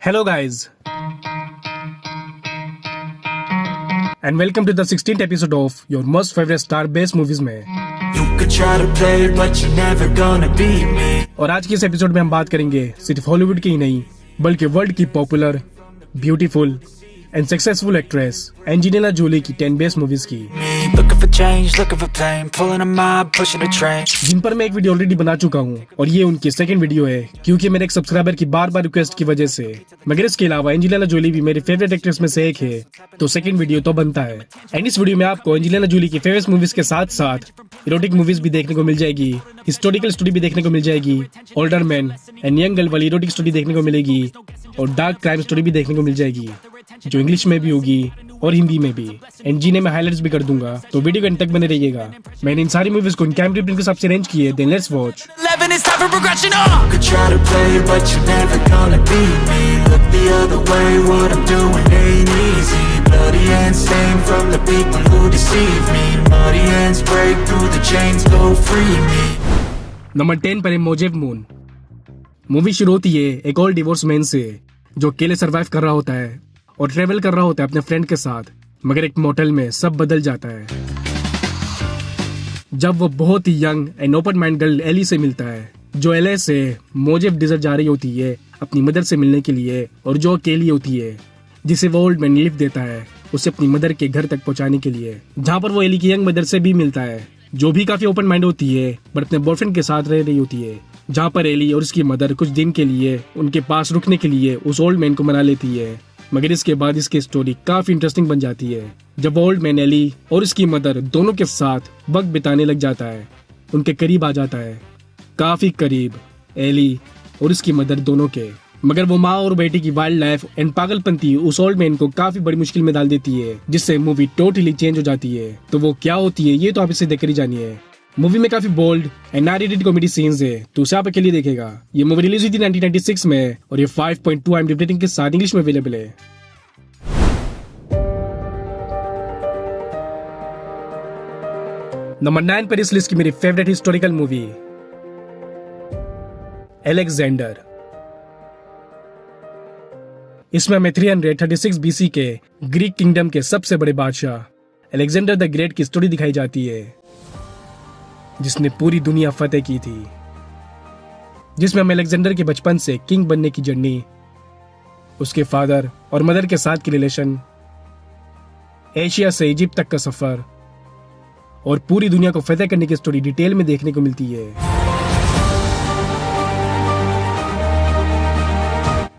Hello guys, and welcome to the 16th episode of your most favorite star-based movies में। You could try to play but you're never gonna beat me। और आज की इस episode में हम बात करेंगे सिर्फ हॉलीवुड की ही नहीं बल्कि वर्ल्ड की popular, beautiful and successful actress Angelina Jolie की 10 बेस्ट मूवीज की, Looking for change, looking for pain, pulling a mob, pushing a train। जिन पर मैं एक वीडियो ऑलरेडी बना चुका हूँ और ये उनकी सेकंड वीडियो है क्योंकि मेरे एक सब्सक्राइबर की बार बार रिक्वेस्ट की वजह से। मगर इसके अलावा एंजेलिना जोली भी मेरी फेवरेट एक्ट्रेस में से एक है, तो सेकंड वीडियो तो बनता है। एंड इस वीडियो में आपको एंजेलिना जोली की फेवरेट मूवीज के साथ साथ इरोटिक मूवीज भी देखने को मिल जाएगी, हिस्टोरिकल स्टोरी भी देखने को मिल जाएगी, older man and young girl वाली इरोटिक स्टोरी देखने को मिलेगी और डार्क क्राइम स्टोरी भी देखने को मिल जाएगी जो इंग्लिश में भी होगी और हिंदी में भी। एंड जीने में हाइलाइट्स भी कर दूंगा, तो वीडियो के अंत तक बने रहिएगा। मैंने इन सारी मूवीज को इन कैमरे प्रिंट के हिसाब से अरेंज किए, then let's watch. 11 is time for progression on। You could try to play but you're never gonna beat me। Look the other way, what I'm doing ain't easy। Bloody hands stained from the people who deceive me। Muddy hands break through the chains, go free me। Number 10 पर है मोजेब moon. Movie शुरू होती है एक और divorce man से जो अकेले सर्वाइव कर रहा होता है और ट्रेवल कर रहा होता है अपने फ्रेंड के साथ, मगर एक मोटेल में सब बदल जाता है जब वो बहुत ही young and open mind girl Ellie से मिलता है जो एलए से मोजेब डिजर्ट जा रही होती है अपनी मदर से मिलने के लिए, और जो अकेली होती है जिसे वो ओल्ड मैन लिफ्ट देता है उसे अपनी मदर के घर तक पहुंचाने के लिए, जहाँ पर वो एली की यंग मदर से भी मिलता है जो भी काफी ओपन माइंड होती है बट अपने बॉयफ्रेंड के साथ रह रही होती है, जहाँ पर एली और उसकी मदर कुछ दिन के लिए उनके पास रुकने के लिए उस ओल्ड मैन को मना लेती है। मगर इसके बाद इसकी स्टोरी काफी इंटरेस्टिंग बन जाती है जब ओल्ड मैन एली और उसकी मदर दोनों के साथ वक्त बिताने लग जाता है, उनके करीब आ जाता है, काफी करीब एली और उसकी मदर दोनों के। मगर वो माँ और बेटी की वाइल्ड लाइफ एंड पागलपंती उस ओल्ड मैन को काफी बड़ी मुश्किल में डाल देती है, जिससे मूवी टोटली चेंज हो जाती है। तो वो क्या होती है ये तो आप इसे देखकर ही जानिए। मूवी में काफी bold and R-rated comedy scenes है, तो उसे आप अकेले देखेगा। ये मूवी रिलीज हुई थी 1996 में और ये 5.2 IMDb रेटिंग के साथ इंग्लिश में अवेलेबल है। नंबर 9 पर इस लिस्ट की मेरी फेवरेट हिस्टोरिकल मूवी अलेक्जेंडर। इसमें हमें 336 BC के ग्रीक किंगडम के सबसे बड़े बादशाह अलेक्जेंडर द ग्रेट की स्टोरी दिखाई जाती है, जिसने पूरी दुनिया फतेह की थी, जिसमें हम अलेक्जेंडर के बचपन से किंग बनने की जर्नी, उसके फादर और मदर के साथ की रिलेशन, एशिया से इजिप्ट तक का सफर और पूरी दुनिया को फतेह करने की स्टोरी डिटेल में देखने को मिलती है,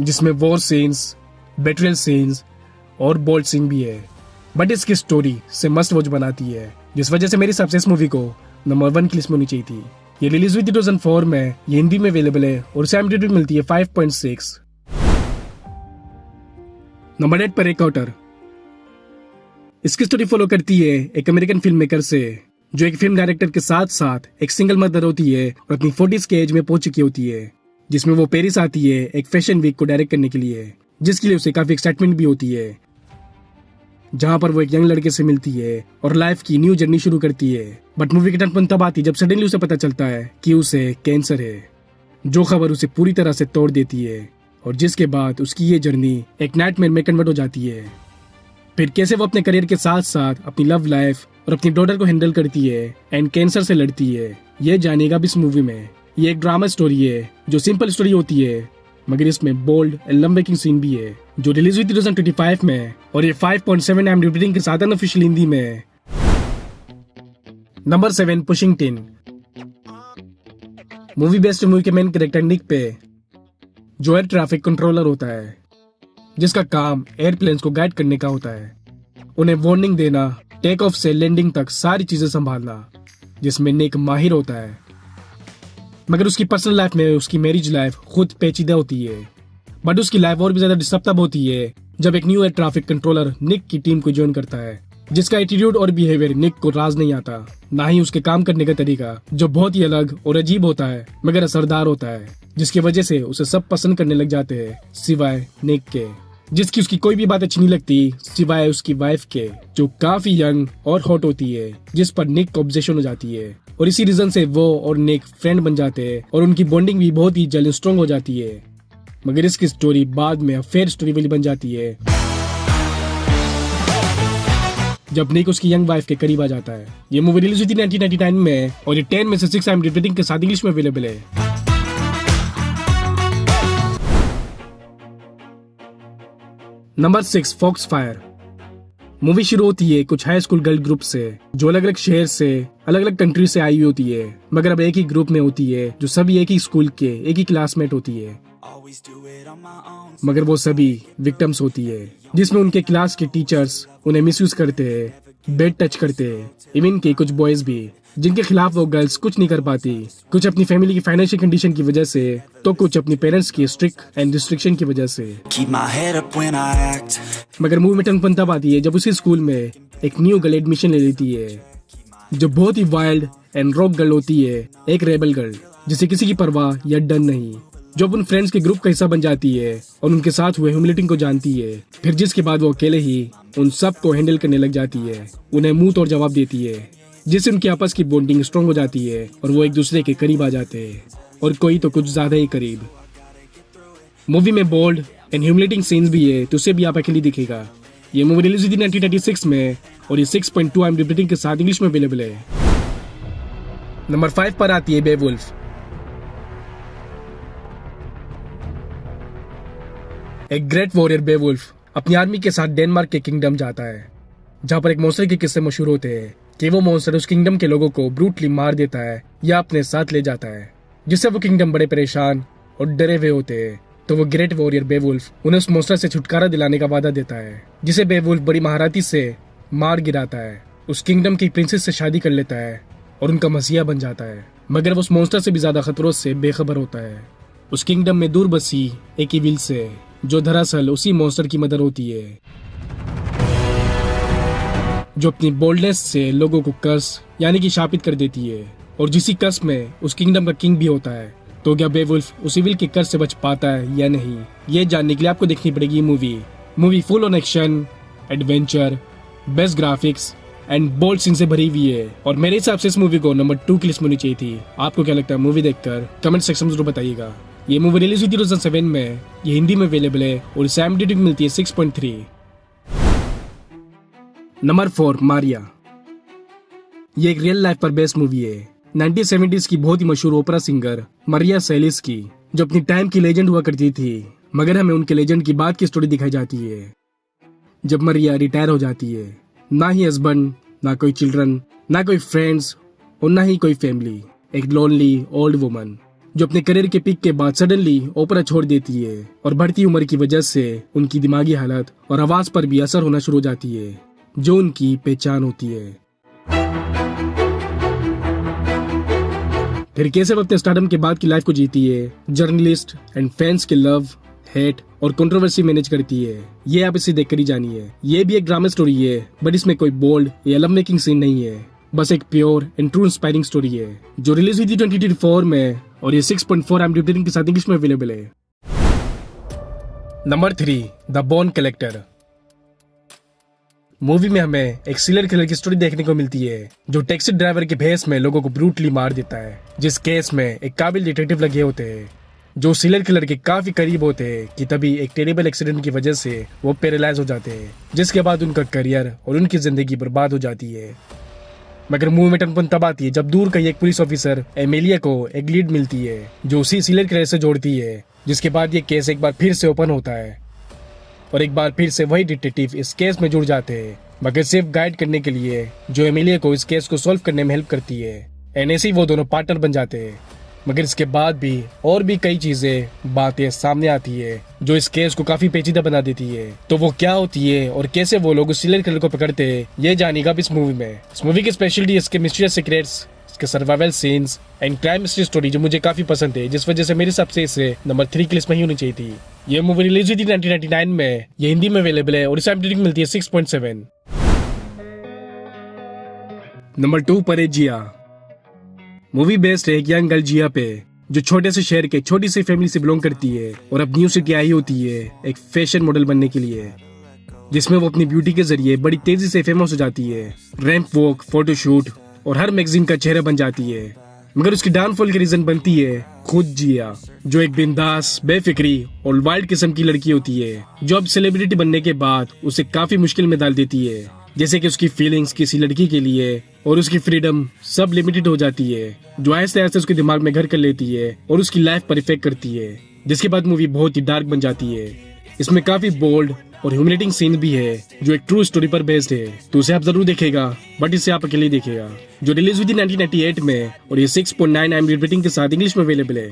जिसमें वॉर सीन्स, बेट्रियल सीन्स और बोल्ड सीन भी है। बट इसकी स्टोरी से मस्ट वॉच बनाती है, जिस वजह से मेरे हिसाब से इस मूवी को नंबर 1 की लिस्ट में होनी चाहिए थी। ये रिलीज हुई थी 2004 में, ये हिंदी में अवेलेबल है और उसे IMDb मिलती है 5.6। नंबर 8 पर एक आउटर। इसकी स्टोरी फॉलो करती है एक अमेरिकन फिल्म मेकर से जो एक फिल्म डायरेक्टर के साथ साथ एक सिंगल मदर होती है और अपनी 40s के एज में पहुंच चुकी होती है, जिसमें वो पेरिस आती है एक फैशन वीक को डायरेक्ट करने के लिए, जिसके लिए उसे काफी एक्साइटमेंट भी होती है, जहां पर वो एक यंग लड़के से मिलती है और लाइफ की न्यू जर्नी शुरू करती है। बट मूवी की टर्न पॉइंट तब आती है जब सडनली उसे पता चलता है कि उसे कैंसर है, जो खबर उसे पूरी तरह से तोड़ देती है और जिसके बाद उसकी ये जर्नी एक नाइटमेयर में कन्वर्ट हो जाती है। फिर कैसे वो अपने करियर के साथ साथ अपनी लव लाइफ और अपनी डॉटर को हैंडल करती है एंड कैंसर से लड़ती है, ये जानेगा भी इस मूवी में। ये एक ड्रामा स्टोरी है जो सिंपल स्टोरी होती है, मगर इसमें bold and love making scene भी है, जो रिलीज हुई थी 2025 में और ये 5.7 IMDb रेटिंग के साथ अनऑफिशियल हिंदी में। Number 7 pushing tin. Movie based movie के मेन कैरेक्टर निक पे, जो एयर ट्रैफिक कंट्रोलर होता है, जिसका काम एयरप्लेन्स को गाइड करने का होता है, उन्हें वार्निंग देना, टेक ऑफ से लैंडिंग तक सारी चीजें संभालना, जिसमें निक माहिर होता है। मगर उसकी पर्सनल लाइफ में उसकी मैरिज लाइफ खुद पेचीदा होती है। बट उसकी लाइफ और भी ज्यादा डिस्टर्ब तब होती है जब एक न्यू एयर ट्रैफिक कंट्रोलर निक की टीम को ज्वाइन करता है, जिसका एटीट्यूड और बिहेवियर निक को राज नहीं आता, ना ही उसके काम करने का तरीका, जो बहुत ही अलग और अजीब होता है मगर असरदार होता है, जिसकी वजह से उसे सब पसंद करने लग जाते हैं सिवाय निक के, जिसकी उसकी कोई भी बात अच्छी नहीं लगती सिवाय उसकी वाइफ के, जो काफी यंग और हॉट होती है, जिस पर निक को ऑब्सेशन हो जाती है। और इसी रीजन से वो और निक फ्रेंड बन जाते हैं और उनकी बॉन्डिंग भी बहुत ही जल्द स्ट्रॉन्ग हो जाती है। मगर इसकी स्टोरी बाद में अफेयर स्टोरी वाली बन जाती है जब निक उसकी यंग वाइफ के करीब आ जाता है। ये मूवी रिलीज हुई थी 1999 में और ये 10 में से 6 IMDb रेटिंग के साथ इंग्लिश में अवेलेबल है। नंबर 6 फॉक्सफायर। मूवी शुरू होती है कुछ हाई स्कूल गर्ल ग्रुप से जो अलग अलग शहर से अलग अलग कंट्री से आई हुई होती है, मगर अब एक ही ग्रुप में होती है जो सभी एक ही स्कूल के एक ही क्लासमेट होती है, मगर वो सभी विक्टिम्स होती है जिसमें उनके क्लास के टीचर्स उन्हें मिसयूज करते हैं, बेड टच करते हैं, इवन के कुछ बॉयज भी जिनके खिलाफ वो गर्ल्स कुछ नहीं कर पाती, कुछ अपनी फैमिली की फाइनेंशियल कंडीशन की वजह से तो कुछ अपनी पेरेंट्स की स्ट्रिक्ट एंड रिस्ट्रिक्शन की वजह से। मगर मूवी में टर्न तब आती है जब उसी स्कूल में एक न्यू गर्ल एडमिशन ले लेती है जो बहुत ही वाइल्ड एंड रॉक गर्ल होती है, एक रेबल गर्ल जिसे किसी की परवाह या डर नहीं, जो अपन फ्रेंड्स के ग्रुप का हिस्सा बन जाती है और उनके साथ हुए ह्यूमिलेटिंग को जानती है, फिर जिसके बाद वो अकेले ही उन सब को हैंडल करने लग जाती है, उन्हें मुंह तोड़ जवाब देती है, जिससे उनकी आपस की बॉन्डिंग स्ट्रॉन्ग हो जाती है और वो एक दूसरे के करीब आ जाते हैं और कोई तो कुछ ज्यादा ही करीब। मूवी में बोल्ड एंड ह्यूमिलेटिंग सीन्स भी है तो उसे भी आप अकेले दिखेगा। ये मूवी रिलीज हुई थी 1996 में और ये 6.2 IMDb रेटिंग के साथ इंग्लिश में अवेलेबल है। नंबर 5 पर आती है बेवुल्फ। एक ग्रेट वॉरियर बेवुल्फ अपनी आर्मी के साथ डेनमार्क के किंगडम जाता है जहाँ पर एक मॉन्स्टर के किस्से मशहूर होते हैं कि वो मॉन्स्टर उस किंगडम के लोगों को ब्रूटली मार देता है या अपने साथ ले जाता है, जिससे वो किंगडम बड़े परेशान और डरे हुए होते हैं। तो वो ग्रेट वॉरियर बेवुल्फ उन्हें उस मॉन्स्टर से छुटकारा दिलाने का वादा देता है, जिसे बेवुल्फ बड़ी महारती से मार गिराता है, उस किंगडम की प्रिंसेस से शादी कर लेता है और उनका मसीहा बन जाता है। मगर वो उस मॉन्स्टर से भी ज्यादा खतरों से बेखबर होता है, उस किंगडम में दूर बसी एक इविल से जो दरअसल उसी मॉन्स्टर की मदर होती है, जो अपनी बोल्डनेस से लोगों को कर्स यानी कि शापित कर देती है और जिसी कर्स में उस किंगडम का किंग भी होता है। तो क्या बेवुल्फ उस इविल के कर्स से बच पाता है या नहीं, ये जानने के लिए आपको देखनी पड़ेगी movie full on action, adventure, best graphics and bold scene से भरी हुई है और मेरे हिसाब से इस मूवी को नंबर 2 की लिस्ट में होनी चाहिए थी। आपको क्या लगता है मूवी देखकर कमेंट सेक्शन में जरूर बताइएगा। ये मूवी रिलीज हुई थी 2007 में, ये हिंदी में अवेलेबल है और इसे IMDb रेटिंग मिलती है 6.3। नंबर 4 मारिया। ये एक रियल लाइफ पर बेस्ड मूवी है 1970s की बहुत ही मशहूर ओपेरा सिंगर मारिया सैलिस की, जो अपनी टाइम की लेजेंड हुआ करती थी, मगर हमें उनके लेजेंड की बाद की स्टोरी दिखाई जाती है जब मारिया रिटायर हो जाती है। ना ही हस्बैंड, ना कोई चिल्ड्रन, ना कोई फ्रेंड्स और ना ही कोई फैमिली, एक लोनली ओल्ड वुमन जो अपने करियर के पीक के बाद सडनली ओपेरा छोड़ देती है और बढ़ती उम्र की वजह से उनकी दिमागी हालत और आवाज पर भी असर होना शुरू हो जाती है जो उनकी पहचान होती है। फिर कैसे अपने स्टारडम के बाद की लाइफ को जीती है, जर्नलिस्ट एंड फैंस के लव, हेट और कंट्रोवर्सी मैनेज करती है, ये आप इसे देखकर ही जानिए। ये भी एक ड्रामा स्टोरी है बट इसमें कोई बोल्ड या लव मेकिंग सीन नहीं है, बस एक pure and true inspiring story है जो रिलीज हुई थी 2024 में और ये 6.4 IMDb रेटिंग के साथ इंग्लिश में अवेलेबल है। Number 3 the bone collector. Movie में हमें एक सीरियल किलर की स्टोरी देखने को मिलती है जो टैक्सी ड्राइवर के भेस में लोगों को ब्रूटली मार देता है, जिस केस में एक काबिल डिटेक्टिव लगे होते हैं जो सीरियल किलर के काफी करीब होते हैं कि तभी एक टेरिबल एक्सीडेंट की वजह से वो पैरालाइज हो जाते हैं, जिसके बाद उनका करियर और उनकी जिंदगी बर्बाद हो जाती है। मगर मूवी में टर्न तब आती है जब दूर कहीं एक पुलिस ऑफिसर एमेलिया को एक लीड मिलती है जो उसी सीरियल किलर से जोड़ती है, जिसके बाद ये केस एक बार फिर से ओपन होता है और एक बार फिर से वही डिटेक्टिव इस केस में जुड़ जाते हैं, मगर सिर्फ गाइड करने के लिए जो एमेलिया को इस केस को सॉल्व करने में हेल्प करती है। एंड ऐसे ही वो दोनों पार्टनर बन जाते हैं। मगर इसके बाद भी और भी कई चीजें बातें सामने आती है जो इस केस को काफी पेचीदा बना देती है। तो वो क्या होती है और कैसे वो लोग उस सीरियल किलर को पकड़ते हैं, ये जानिएगा इस मूवी में। इस मूवी की स्पेशलिटी इसके मिस्टीरियस सीक्रेट्स, इसके survival scenes and crime mystery story जो मुझे काफी पसंद है, जिस वजह से मेरे हिसाब से इसे नंबर 3 की लिस्ट में ही होनी चाहिए थी। ये मूवी रिलीज हुई थी 1999 में, ये हिंदी में अवेलेबल है और इसे IMDb रेटिंग मिलती है 6.7। नंबर 2 पर है जिया। मूवी बेस्ड है एक यंग गर्ल जिया पे जो छोटे से शहर के छोटी सी फैमिली से बिलोंग करती है और अब न्यू सिटी आई होती है एक फैशन मॉडल बनने के लिए, जिसमें वो अपनी ब्यूटी के जरिए बड़ी तेजी से फेमस हो जाती है। रैंप वॉक, फोटोशूट और हर मैगजीन का चेहरा बन जाती है। मगर उसकी डाउनफॉल की रीजन बनती है खुद जिया, जो एक बिंदास, बेफिक्री और वाइल्ड किस्म की लड़की होती है, जो अब सेलिब्रिटी बनने के बाद उसे काफी मुश्किल में डाल देती है। जैसे कि उसकी फीलिंग्स किसी लड़की के लिए और उसकी फ्रीडम सब लिमिटेड हो जाती है, जो आहिस्ते आहिस्ते उसके दिमाग में घर कर लेती है और उसकी लाइफ पर इफेक्ट करती है। जिसके बाद मूवी बहुत ही डार्क बन जाती है। इसमें काफी बोल्ड और ह्यूमिलेटिंग सीन भी है, जो एक ट्रू स्टोरी पर बेस्ड है, तो उसे आप जरूर देखेगा, बट इसे आप अकेले देखेगा। जो रिलीज हुई थी 1998 में और ये 6.9 IMDb रेटिंग के साथ इंग्लिश में अवेलेबल है।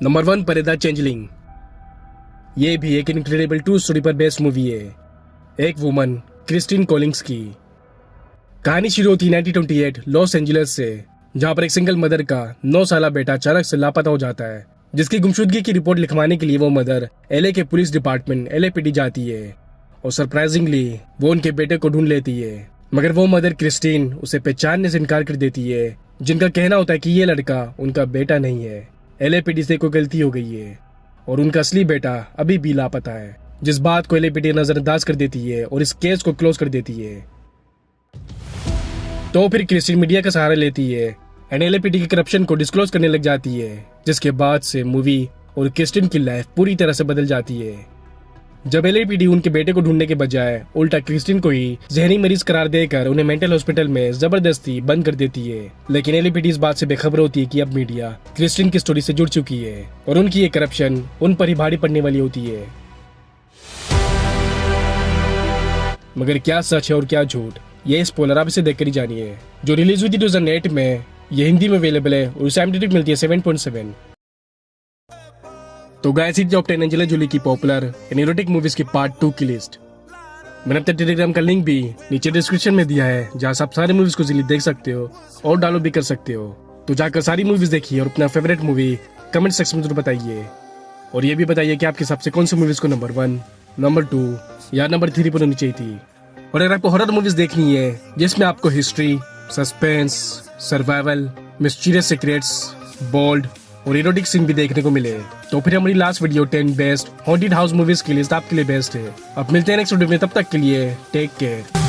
नंबर 1 पर द चेंजलिंग। ये भी एक इनक्रेडिबल ट्रू स्टोरी पर बेस्ड मूवी है। एक वुमन क्रिस्टीन कॉलिंग्स की कहानी शुरू होती 1928 लॉस एंजलिस से, जहां पर एक सिंगल मदर का 9 साला बेटा अचानक से लापता हो जाता है, जिसकी गुमशुदगी की रिपोर्ट लिखवाने के लिए वो मदर LA के पुलिस डिपार्टमेंट LAPD जाती है और सरप्राइजिंगली वो उनके बेटे को ढूंढ लेती है। मगर वो मदर क्रिस्टीन उसे पहचानने से इनकार कर देती है, जिनका कहना होता है कि ये लड़का उनका बेटा नहीं है, LAPD से कोई गलती हो गई है और उनका असली बेटा अभी भी लापता है। जिस बात को LAPD नजरअंदाज कर देती है और इस केस को क्लोज कर देती है। तो फिर क्रिस्टीन मीडिया का सहारा लेती है एंड LAPD की करप्शन को डिस्क्लोज करने लग जाती है, जिसके बाद से मूवी और क्रिस्टीन की लाइफ पूरी तरह से बदल जाती है। जब LAPD उनके बेटे को ढूंढने के बजाय उल्टा क्रिस्टीन को ही जहरी मरीज करार देकर उन्हें मेंटल हॉस्पिटल में जबरदस्ती बंद कर देती है। लेकिन LAPD इस बात से बेखबर होती है कि अब मीडिया क्रिस्टीन की स्टोरी से जुड़ चुकी है और उनकी ये करप्शन उन पर ही भारी पड़ने वाली होती है। मगर क्या सच है और क्या झूठ, ये स्पॉइलर आप इसे देखकर ही जानिए। जो रिलीज हुई थी 2008 में, ये हिंदी में अवेलेबल है और उसे IMDb मिलती है 7.7। तो गाइस, टॉप 10 एंजेलिना जोली की पॉपुलर एरोटिक मूवीज की पार्ट 2 की लिस्ट। मैंने अपने टेलीग्राम का लिंक भी नीचे डिस्क्रिप्शन में दिया है, जहां से आप सारी मूवीज को इजीली देख सकते हो और डाउनलोड भी कर सकते हो। तो जाकर सारी मूवीज देखिए और अपना फेवरेट मूवी कमेंट सेक्शन में जरूर बताइए। और ये भी बताइए कि आपके हिसाब से कौन सी मूवीज को नंबर 1, नंबर 2 या नंबर 3 पर होनी चाहिए थी। और अगर आपको हॉरर मूवीज देखनी है जिसमें आपको history, suspense, survival, mysterious secrets, bold और इरोटिक सीन भी देखने को मिले, तो फिर हमारी last video 10 best haunted house movies की लिस्ट आपके लिए बेस्ट है। अब मिलते हैं नेक्स्ट वीडियो में, तब तक के लिए टेक केयर।